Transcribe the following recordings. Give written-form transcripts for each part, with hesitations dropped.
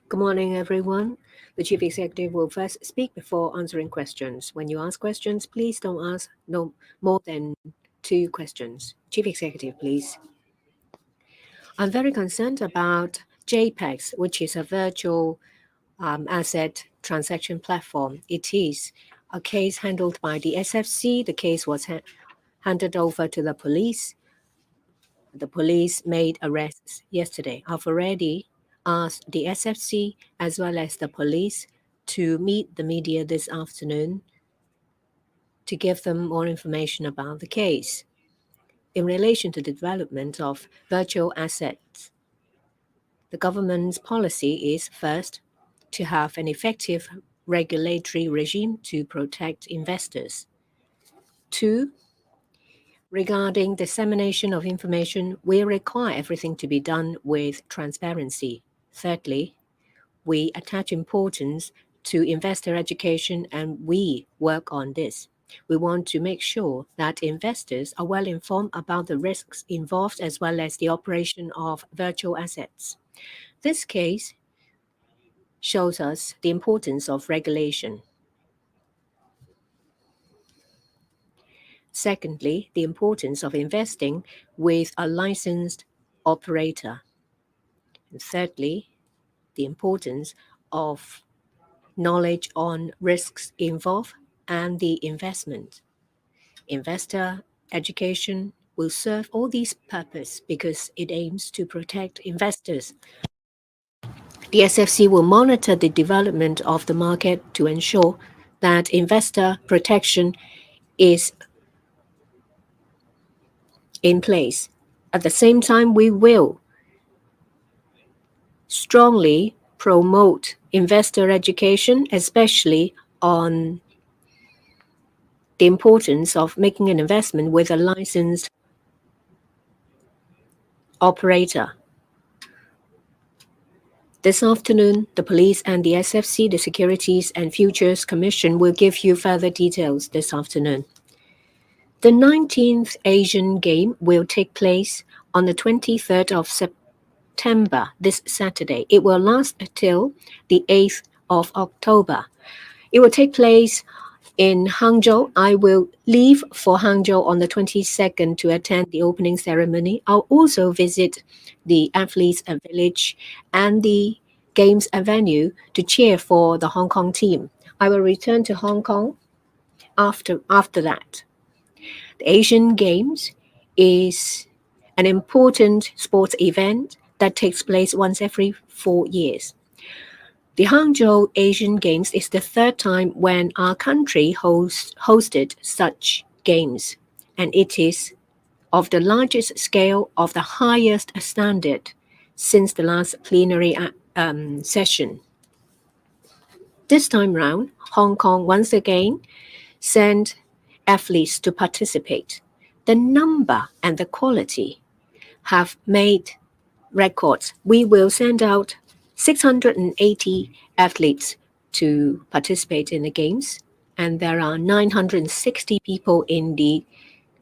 Good morning, everyone. The Chief Executive will first speak before answering questions. When you ask questions, please don't ask no more than two questions. Chief Executive, please. I'm very concerned about JPEX, which is a virtual asset transaction platform. It is a case handled by the SFC. The case was handed over to the police. The police made arrests yesterday. I've already asked the SFC as well as the police to meet the media this afternoon to give them more information about the case. In relation to the development of virtual assets, the government's policy is first to have an effective regulatory regime to protect investors. Two, regarding dissemination of information, we require everything to be done with transparency. Thirdly, we attach importance to investor education and we work on this. We want to make sure that investors are well informed about the risks involved as well as the operation of virtual assets. This case shows us the importance of regulation. Secondly, the importance of investing with a licensed operator. And thirdly, the importance of knowledge on risks involved and the investment. Investor education will serve all these purposes because it aims to protect investors. The SFC will monitor the development of the market to ensure that investor protection is in place. At the same time, we will strongly promote investor education, especially on the importance of making an investment with a licensed operator. This afternoon, the police and the SFC, the Securities and Futures Commission, will give you further details this afternoon. The 19th Asian Game will take place on the 23rd of September, this Saturday. It will last till the 8th of October. It will take place in Hangzhou. I will leave for Hangzhou on the 22nd to attend the opening ceremony. I'll also visit the athletes' village and the games venue to cheer for the Hong Kong team. I will return to Hong Kong after that. The Asian Games is an important sports event that takes place once every 4 years. The Hangzhou Asian Games is the third time when our country hosted such games, and it is of the largest scale of the highest standard since the last plenary session. This time round, Hong Kong once again sent athletes to participate. The number and the quality have made records. We will send out 680 athletes to participate in the games, and there are 960 people in the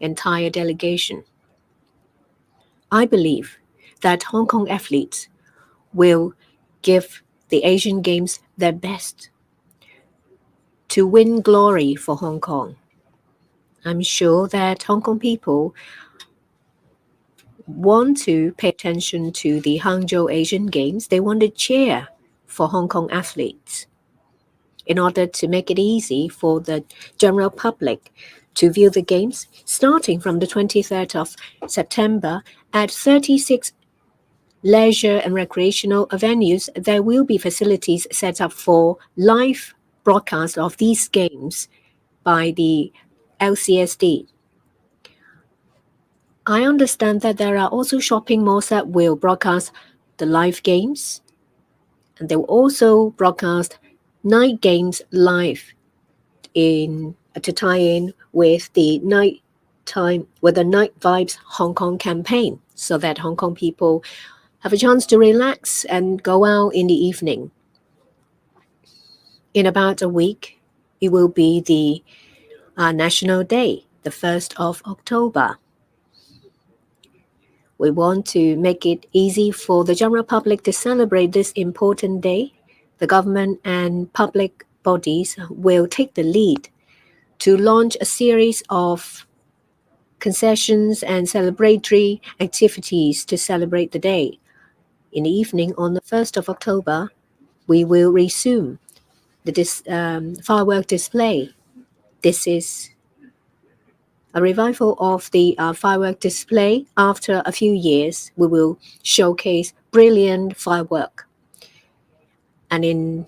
entire delegation. I believe that Hong Kong athletes will give the Asian Games their best to win glory for Hong Kong. I'm sure that Hong Kong people want to pay attention to the Hangzhou Asian Games. They want to cheer for Hong Kong athletes in order to make it easy for the general public to view the games. Starting from the 23rd of September at 36 leisure and recreational venues, there will be facilities set up for live broadcast of these games by the LCSD. I understand that there are also shopping malls that will broadcast the live games, and they will also broadcast night games live to tie in with the Night Vibes Hong Kong campaign, so that Hong Kong people have a chance to relax and go out in the evening. In about a week, it will be the National Day, the 1st of October. We want to make it easy for the general public to celebrate this important day. The government and public bodies will take the lead to launch a series of concessions and celebratory activities to celebrate the day. In the evening on the 1st of October, we will resume the firework display. This is a revival of the firework display. After a few years, we will showcase brilliant firework. And in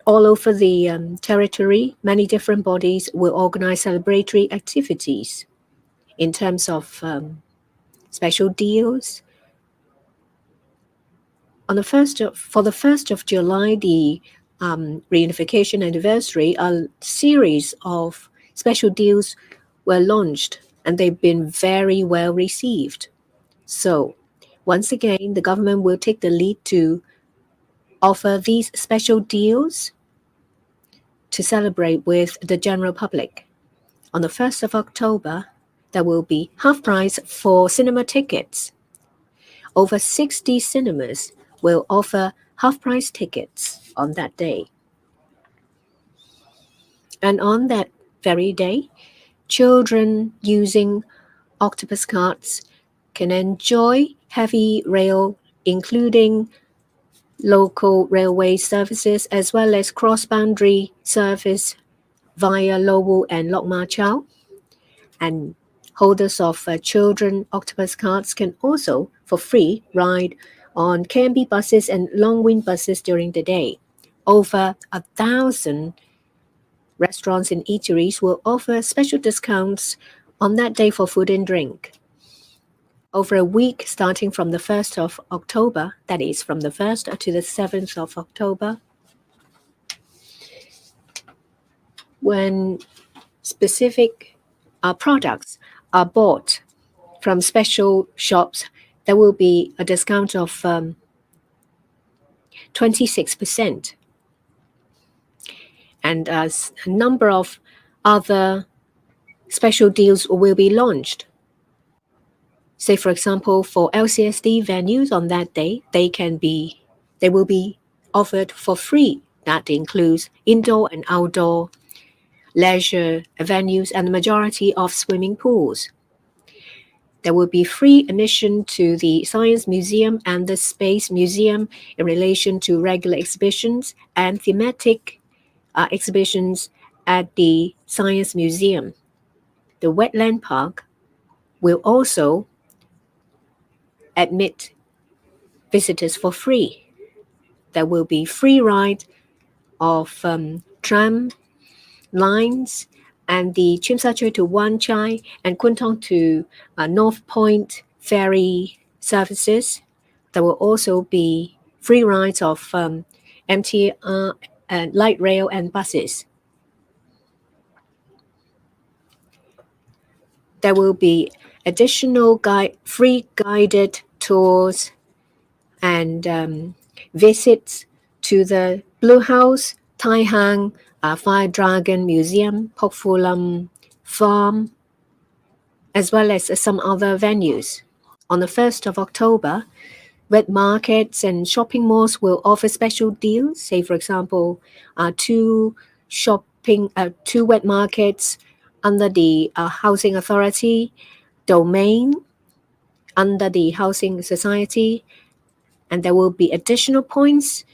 all over the territory, many different bodies will organize celebratory activities in terms of special deals. For the 1st of July, the reunification anniversary, a series of special deals were launched, and they've been very well received. So, once again, the government will take the lead to offer these special deals to celebrate with the general public. On the 1st of October, there will be half price for cinema tickets. Over 60 cinemas will offer half-price tickets on that day. And on that very day, children using octopus cards can enjoy heavy rail, including local railway services as well as cross-boundary service via Lowell and Lok Ma Chau. And holders of children octopus cards can also, for free, ride on KMB buses and Longwind buses during the day. Over 1,000 restaurants and eateries will offer special discounts on that day for food and drink. Over a week, starting from the 1st of October, that is from the 1st to the 7th of October, when specific products are bought from special shops, there will be a discount of 26%. And a number of other special deals will be launched. Say, for example, for LCSD venues on that day, they will be offered for free. That includes indoor and outdoor leisure venues and the majority of swimming pools. There will be free admission to the Science Museum and the Space Museum in relation to regular exhibitions and thematic exhibitions at the Science Museum. The Wetland Park will also admit visitors for free. There will be free ride of tram lines and the Tsim Sha Tsui to Wan Chai and Kwun Tong to North Point ferry services. There will also be free rides of MTR and light rail and buses. There will be additional free guided tours and visits to the Blue House, Tai Hang, Fire Dragon Museum, Pok Fu Lam Farm, as well as some other venues. On the 1st of October, wet markets and shopping malls will offer special deals. Say, for example, two wet markets under the Housing Authority, domain under the Housing Society, and there will be additional points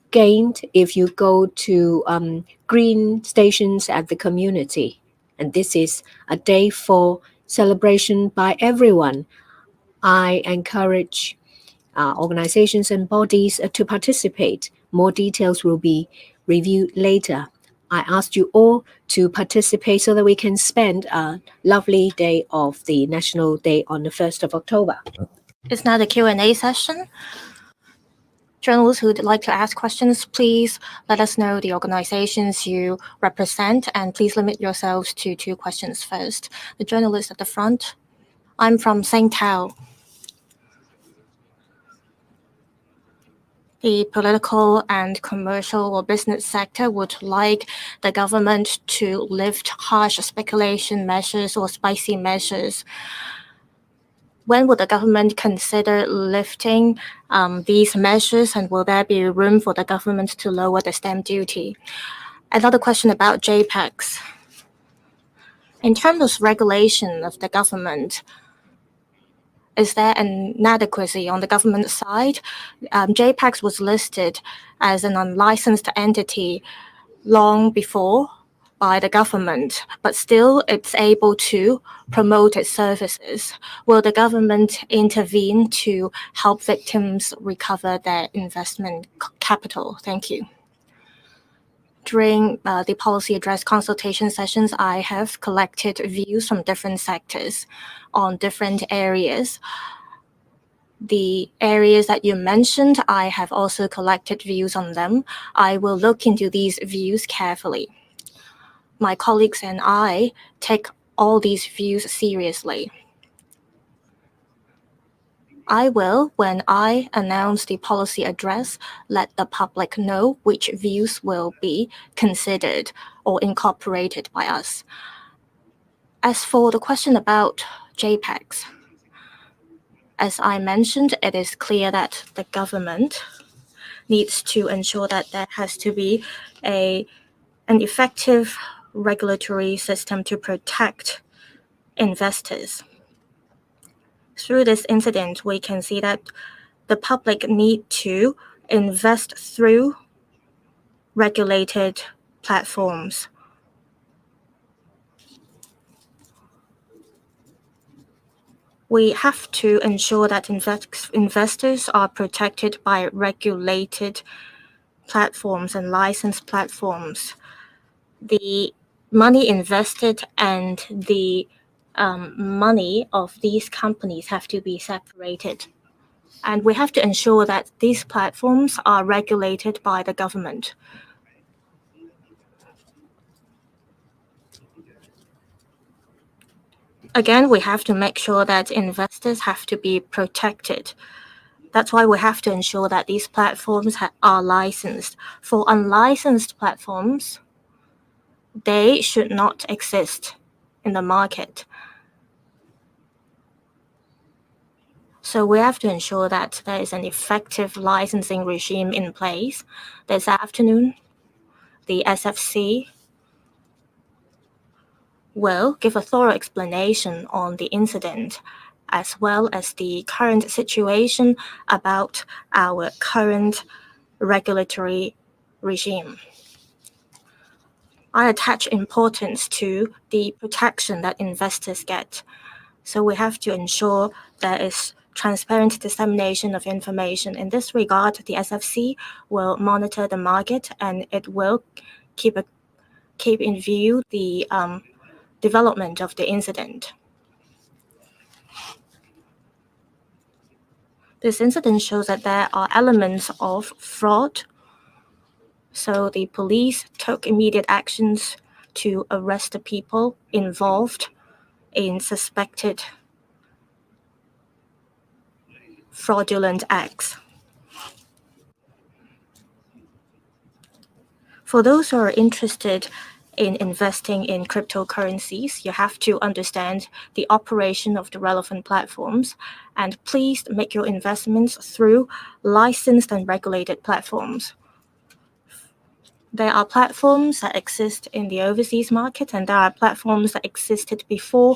gained if you go to green stations at the community. And this is a day for celebration by everyone. I encourage organizations and bodies to participate. More details will be reviewed later. I asked you all to participate so that we can spend a lovely day of the National Day on the 1st of October. It's now the Q&A session. Journalists who would like to ask questions, please let us know the organizations you represent, and please limit yourselves to 2 questions first. The journalist at the front. I'm from Sing Tao. The political and commercial or business sector would like the government to lift harsh speculation measures or spicy measures. When will the government consider lifting these measures, and will there be room for the government to lower the stamp duty? Another question about JPEGs. In terms of regulation of the government, is there an inadequacy on the government side? JPEGs was listed as an unlicensed entity long before by the government, but still it's able to promote its services. Will the government intervene to help victims recover their investment capital? Thank you. During the policy address consultation sessions, I have collected views from different sectors on different areas. The areas that you mentioned, I have also collected views on them. I will look into these views carefully. My colleagues and I take all these views seriously. I will, when I announce the policy address, let the public know which views will be considered or incorporated by us. As for the question about JPEGs, as I mentioned, it is clear that the government needs to ensure that there has to be an effective regulatory system to protect investors. Through this incident, we can see that the public need to invest through regulated platforms. We have to ensure that investors are protected by regulated platforms and licensed platforms. The money invested and the money of these companies have to be separated. And we have to ensure that these platforms are regulated by the government. Again, we have to make sure that investors have to be protected. That's why we have to ensure that these platforms are licensed. For unlicensed platforms, they should not exist in the market. So we have to ensure that there is an effective licensing regime in place. This afternoon, the SFC will give a thorough explanation on the incident, as well as the current situation about our current regulatory regime. I attach importance to the protection that investors get. So we have to ensure there is transparent dissemination of information. In this regard, the SFC will monitor the market, and it will keep in view the development of the incident. This incident shows that there are elements of fraud, so the police took immediate actions to arrest the people involved in suspected fraudulent acts. For those who are interested in investing in cryptocurrencies, you have to understand the operation of the relevant platforms, and please make your investments through licensed and regulated platforms. There are platforms that exist in the overseas market, and there are platforms that existed before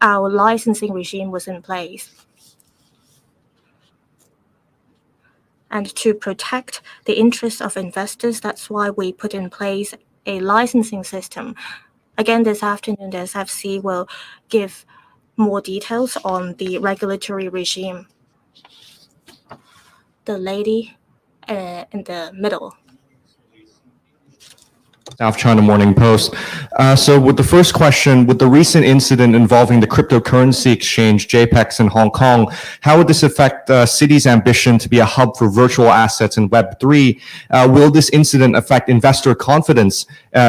our licensing regime was in place. And to protect the interests of investors, that's why we put in place a licensing system. Again, this afternoon, the SFC will give more details on the regulatory regime. The lady in the middle. South China Morning Post. So with the first question, with the recent incident involving the cryptocurrency exchange JPEX in Hong Kong, how would this affect the city's ambition to be a hub for virtual assets in Web3? Will this incident affect investor confidence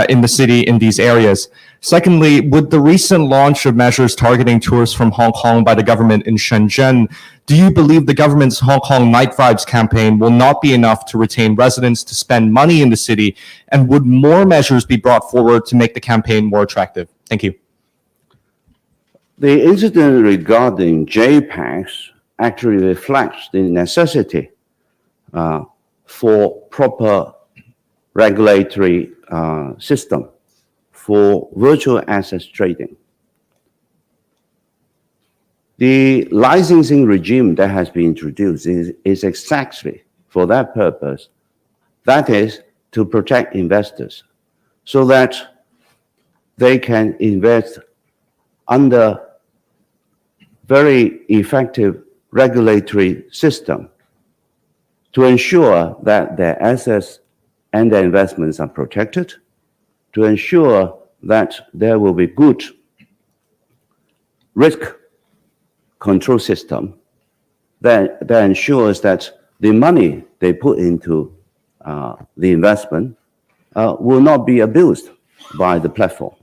in the city in these areas? Secondly, with the recent launch of measures targeting tourists from Hong Kong by the government in Shenzhen, do you believe the government's Hong Kong Night Vibes campaign will not be enough to retain residents to spend money in the city? And would more measures be brought forward to make the campaign more attractive? Thank you. The incident regarding JPEGs actually reflects the necessity for proper regulatory system for virtual assets trading. The licensing regime that has been introduced is exactly for that purpose. That is to protect investors so that they can invest under very effective regulatory system to ensure that their assets and their investments are protected, to ensure that there will be good risk control system that ensures that the money they put into the investment will not be abused by the platform.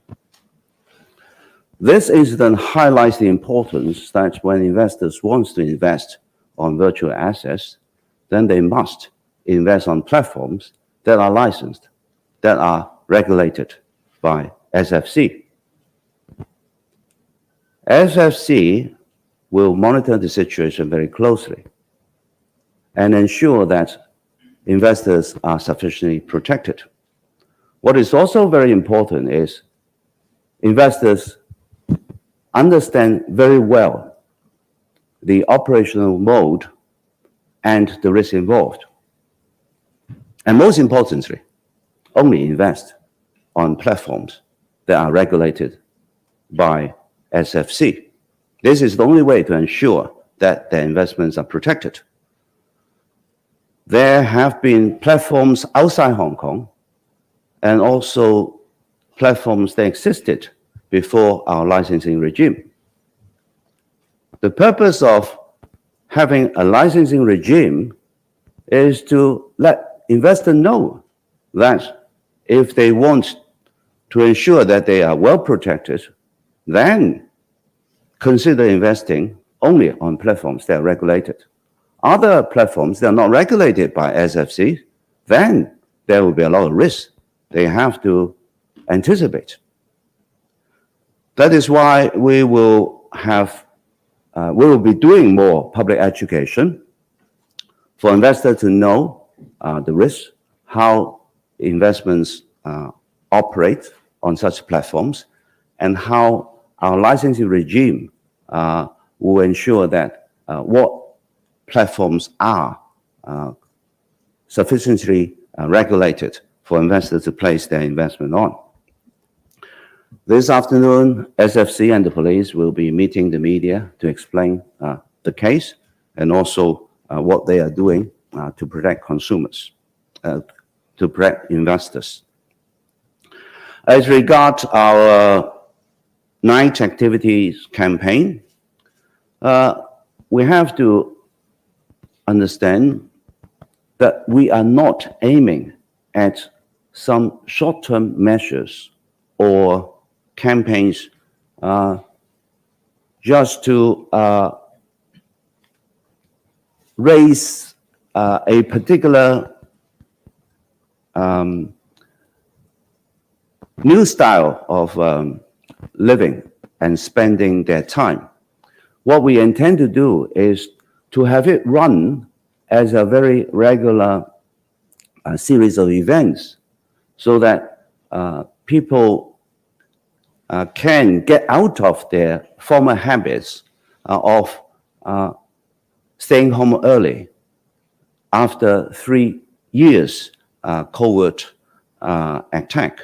This incident highlights the importance that when investors want to invest on virtual assets, then they must invest on platforms that are licensed, that are regulated by SFC. SFC will monitor the situation very closely and ensure that investors are sufficiently protected. What is also very important is investors understand very well the operational mode and the risk involved. And most importantly, only invest on platforms that are regulated by SFC. This is the only way to ensure that their investments are protected. There have been platforms outside Hong Kong and also platforms that existed before our licensing regime. The purpose of having a licensing regime is to let investors know that if they want to ensure that they are well protected, then consider investing only on platforms that are regulated. Other platforms that are not regulated by SFC, then there will be a lot of risk they have to anticipate. That is why we will be doing more public education for investors to know the risks, how investments operate on such platforms, and how our licensing regime will ensure that what platforms are sufficiently regulated for investors to place their investment on. This afternoon, SFC and the police will be meeting the media to explain the case and also what they are doing to protect consumers, to protect investors. As regards our night activities campaign, we have to understand that we are not aiming at some short-term measures or campaigns just to raise a particular new style of living and spending their time. What we intend to do is to have it run as a very regular series of events so that people can get out of their former habits of staying home early after 3 years covert attack.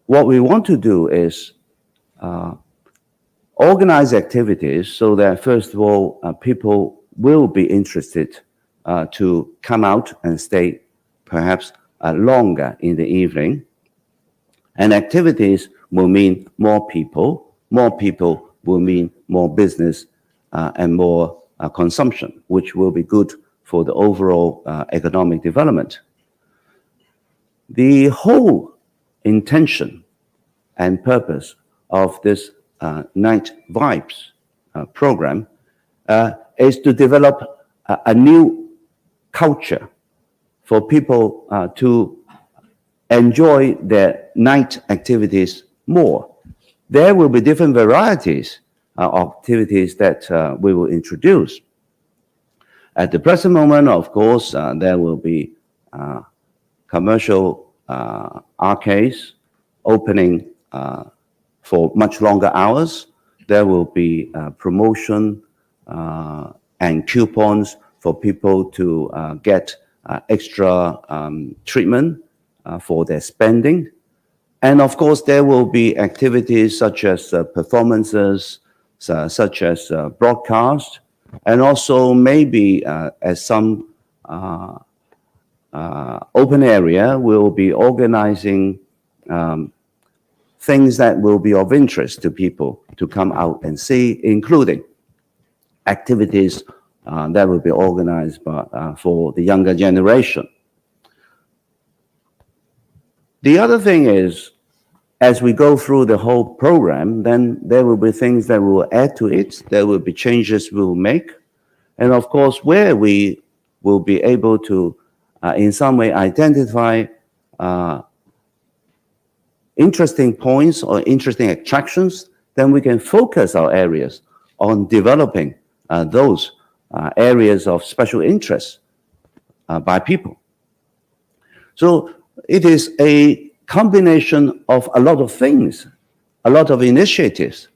What we want to do is organize activities so that, first of all, people will be interested to come out and stay perhaps longer in the evening. And activities will mean more people will mean more business and more consumption, which will be good for the overall economic development. The whole intention and purpose of this Night Vibes program is to develop a new culture for people to enjoy their night activities more. There will be different varieties activities that we will introduce. At the present moment, of course, there will be commercial arcades opening for much longer hours. There will be promotion and coupons for people to get extra treatment for their spending. And of course, there will be activities such as performances, such as broadcast, and also maybe at some open area, we'll be organizing things that will be of interest to people to come out and see, including activities that will be organized for the younger generation. The other thing is, as we go through the whole program, then there will be things that we will add to it, there will be changes we will make, and of course, where we will be able to, in some way, identify interesting points or interesting attractions, then we can focus our areas on developing those areas of special interest by people. So it is a combination of a lot of things, a lot of initiatives,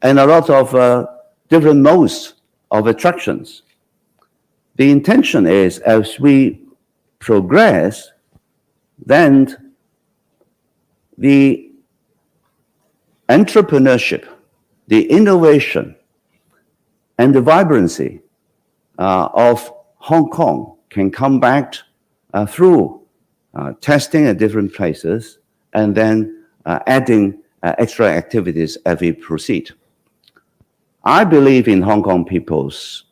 and a lot of different modes of attractions. The intention is, as we progress, then the entrepreneurship, the innovation, and the vibrancy of Hong Kong can come back through testing at different places and then adding extra activities as we proceed. I believe in Hong Kong people's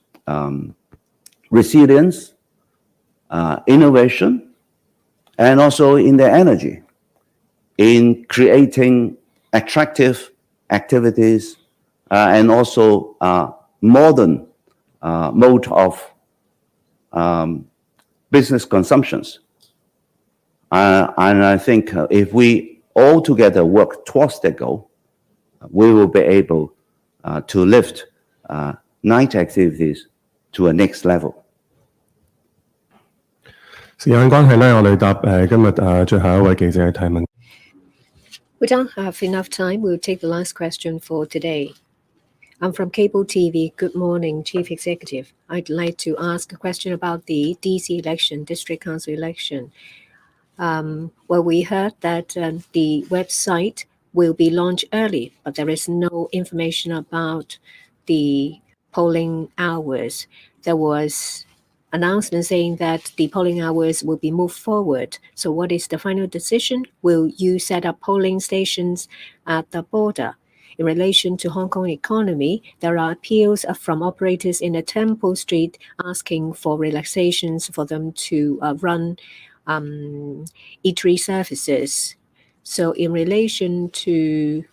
resilience, innovation, and also in their energy in creating attractive activities and also modern mode of business consumptions. And I think if we all together work towards that goal, we will be able to lift night activities to a next level. 時間關係咧，我哋答今日最後一位記者嘅提問。We don't have enough time. We'll take the last question for today. I'm from Cable TV. Good morning, Chief Executive. I'd like to ask a question about the DC election, District Council election. Well, we heard that the website will be launched early, but there is no information about the polling hours. There was announcement saying that the polling hours will be moved forward. So what is the final decision? Will you set up polling stations at the border? In relation to Hong Kong economy, there are appeals from operators in the Temple Street asking for relaxations for them to run eatery services. So in relation to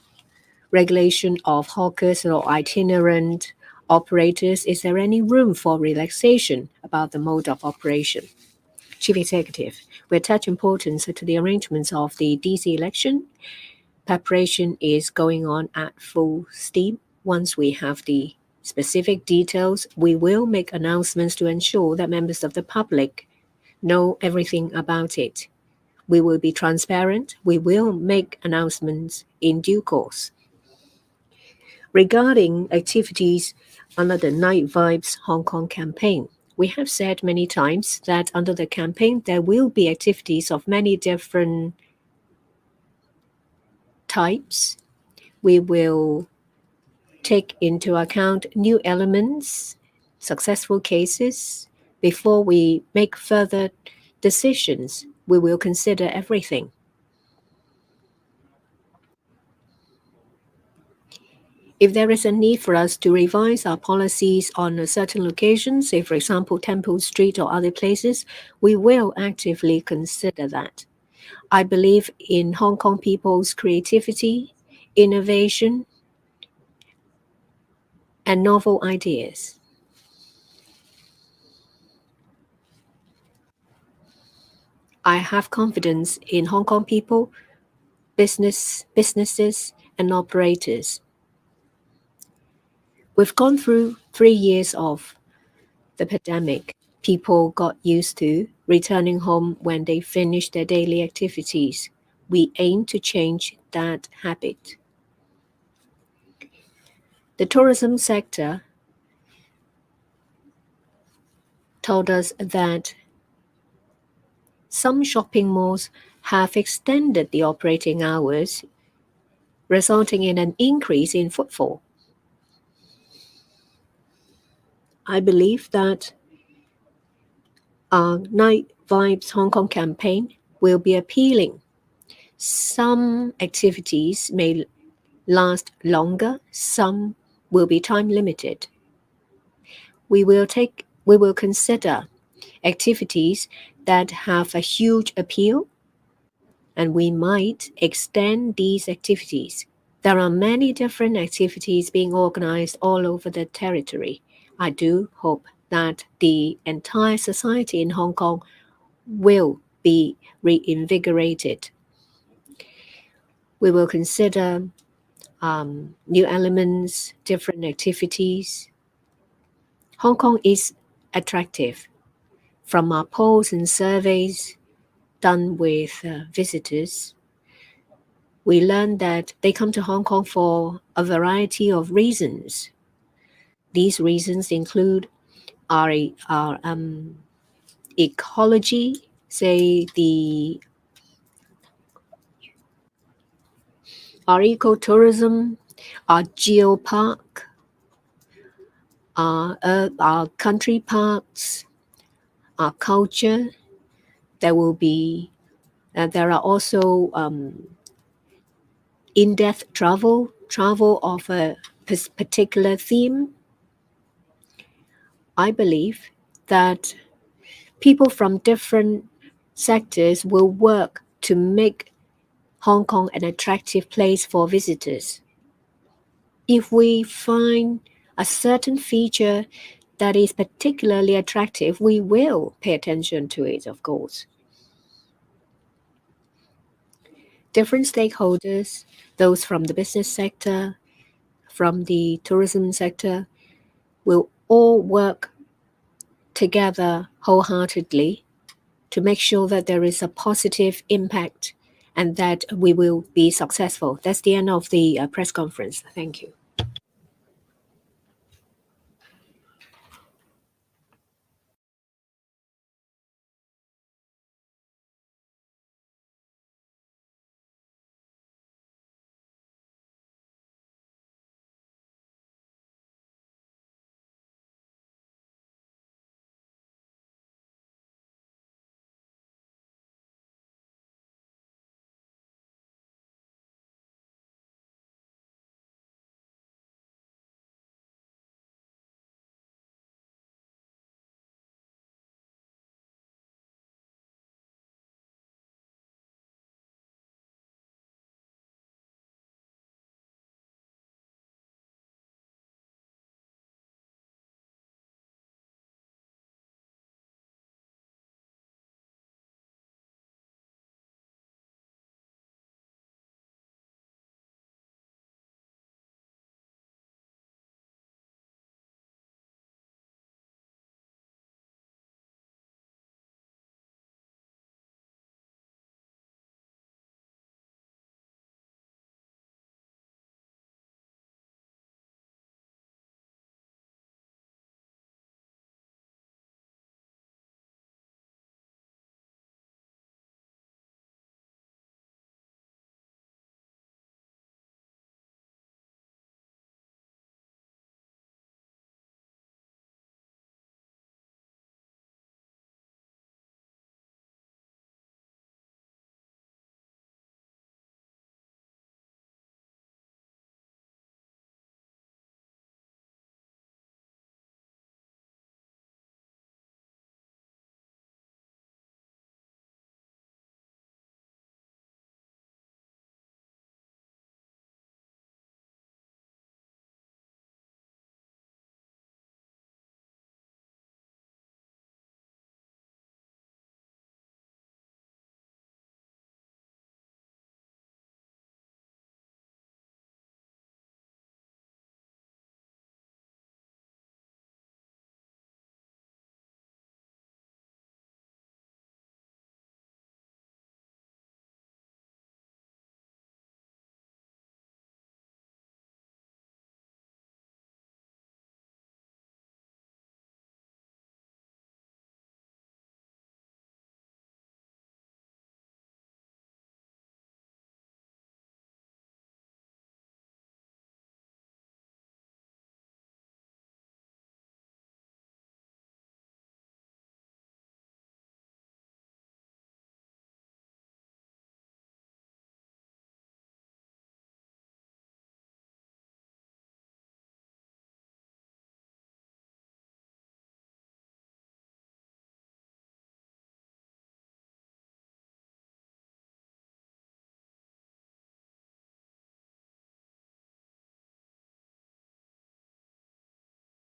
regulation of hawkers or itinerant operators, is there any room for relaxation about the mode of operation? Chief Executive, we attach importance to the arrangements of the DC election. Preparation is going on at full steam. Once we have the specific details, we will make announcements to ensure that members of the public know everything about it. We will be transparent. We will make announcements in due course. Regarding activities under the Night Vibes Hong Kong campaign, we have said many times that under the campaign, there will be activities of many different types. We will take into account new elements, successful cases. Before we make further decisions, we will consider everything. If there is a need for us to revise our policies on a certain location, say for example Temple Street or other places, we will actively consider that. I believe in Hong Kong people's creativity, innovation, and novel ideas. I have confidence in Hong Kong people, businesses, and operators. We've gone through 3 years of the pandemic. People got used to returning home when they finish their daily activities. We aim to change that habit. The tourism sector told us that some shopping malls have extended the operating hours, resulting in an increase in footfall. I believe that our Night Vibes Hong Kong campaign will be appealing. Some activities may last longer, some will be time limited. We will consider activities that have a huge appeal, and we might extend these activities. There are many different activities being organized all over the territory. I do hope that the entire society in Hong Kong will be reinvigorated. We will consider new elements, different activities. Hong Kong is attractive. From our polls and surveys done with visitors, we learned that they come to Hong Kong for a variety of reasons. These reasons include our ecology, say our ecotourism, our geopark, our country parks, our culture. There are also in-depth travel of a particular theme. I believe that people from different sectors will work to make Hong Kong an attractive place for visitors. If we find a certain feature that is particularly attractive, we will pay attention to it, of course. Different stakeholders, those from the business sector, from the tourism sector, will all work together wholeheartedly to make sure that there is a positive impact and that we will be successful. That's the end of the press conference. Thank you.